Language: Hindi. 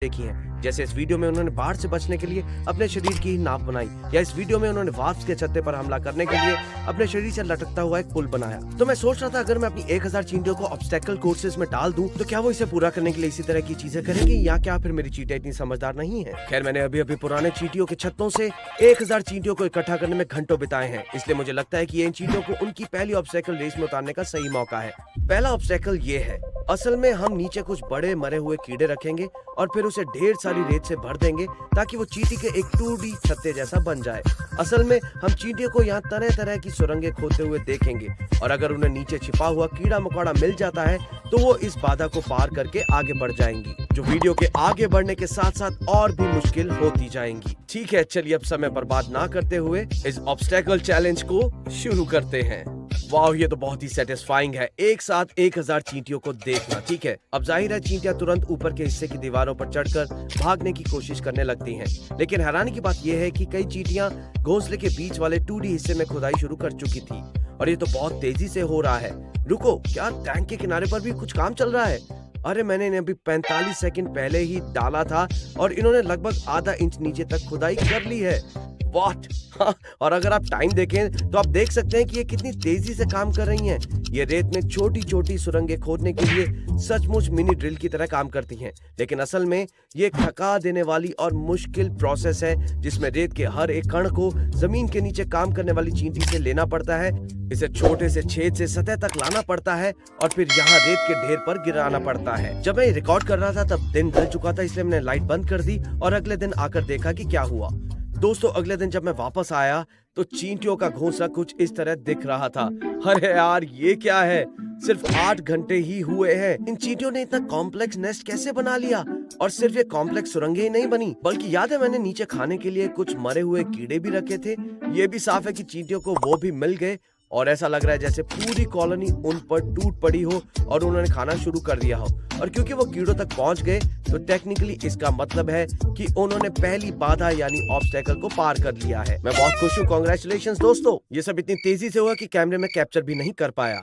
देखी हैं। जैसे इस वीडियो में उन्होंने बाढ़ से बचने के लिए अपने शरीर की ही नाव बनाई, या इस वीडियो में उन्होंने वार्प्स के छत्ते पर हमला करने के लिए अपने शरीर से लटकता हुआ एक पुल बनाया। तो मैं सोच रहा था अगर मैं अपनी 1000 चींटियों को ऑब्स्टेकल कोर्सेज में डाल दूं तो क्या वो इसे पूरा करने के लिए इसी तरह की चीजें करेंगी, या क्या फिर मेरी चींटियां इतनी समझदार नहीं है। खैर, मैंने अभी अभी पुराने चींटियों के छत्तों से 1000 चींटियों को इकट्ठा करने में घंटों बिताए हैं, इसलिए मुझे लगता है कि इन चींटियों को उनकी पहली ऑब्स्टेकल रेस में उतारने का सही मौका है। पहला ऑब्स्टेकल ये है। असल में हम नीचे कुछ बड़े मरे हुए कीड़े रखेंगे और फिर उसे ढेर सारी रेत से भर देंगे ताकि वो चींटी के एक 2D छत्ते जैसा बन जाए। असल में हम चींटियों को यहाँ तरह तरह की सुरंगें खोदते हुए देखेंगे, और अगर उन्हें नीचे छिपा हुआ कीड़ा मकोड़ा मिल जाता है तो वो इस बाधा को पार करके आगे बढ़ जाएंगी, जो वीडियो के आगे बढ़ने के साथ साथ और भी मुश्किल होती जाएंगी। ठीक है, चलिए अब समय बर्बाद ना करते हुए इस ऑब्स्टेकल चैलेंज को शुरू करते हैं। वाह, ये तो बहुत ही सेटिस्फाइंग है, एक साथ 1000 चींटियों को देखना। ठीक है, अब जाहिर है चींटियां तुरंत ऊपर के हिस्से की दीवारों पर चढ़कर भागने की कोशिश करने लगती हैं। लेकिन हैरानी की बात यह है कि कई चींटियां घोंसले के बीच वाले 2D हिस्से में खुदाई शुरू कर चुकी थी, और ये तो बहुत तेजी से हो रहा है। रुको, क्या टैंक के किनारे पर भी कुछ काम चल रहा है? अरे, मैंने इन्हें अभी 45 सेकंड पहले ही डाला था और इन्होंने लगभग आधा इंच नीचे तक खुदाई कर ली है। व्हाट? हाँ, और अगर आप टाइम देखें तो आप देख सकते हैं कि ये कितनी तेजी से काम कर रही हैं। ये रेत में छोटी छोटी सुरंगें खोदने के लिए सचमुच मिनी ड्रिल की तरह काम करती हैं, लेकिन असल में ये एक थका देने वाली और मुश्किल प्रोसेस है जिसमें रेत के हर एक कण को जमीन के नीचे काम करने वाली चींटी से लेना पड़ता है, इसे छोटे से छेद से सतह तक लाना पड़ता है और फिर यहाँ रेत के ढेर पर गिराना पड़ता है। जब मैं रिकॉर्ड कर रहा था तब दिन ढल चुका था, इसलिए मैंने लाइट बंद कर दी और अगले दिन आकर देखा कि क्या हुआ। दोस्तों, अगले दिन जब मैं वापस आया तो चींटियों का घोंसला कुछ इस तरह दिख रहा था। अरे यार, ये क्या है? सिर्फ 8 घंटे ही हुए हैं, इन चींटियों ने इतना कॉम्प्लेक्स नेस्ट कैसे बना लिया? और सिर्फ ये कॉम्प्लेक्स सुरंगें ही नहीं बनी, बल्कि याद है मैंने नीचे खाने के लिए कुछ मरे हुए कीड़े भी रखे थे। ये भी साफ है कि चींटियों को वो भी मिल गए, और ऐसा लग रहा है जैसे पूरी कॉलोनी उन पर टूट पड़ी हो और उन्होंने खाना शुरू कर दिया हो। और क्योंकि वो कीड़ों तक पहुंच गए तो टेक्निकली इसका मतलब है कि उन्होंने पहली बाधा यानी ऑब्स्टेकल को पार कर लिया है। मैं बहुत खुश हूँ, कांग्रेचुलेशंस दोस्तों। ये सब इतनी तेजी से हुआ कि कैमरे में कैप्चर भी नहीं कर पाया।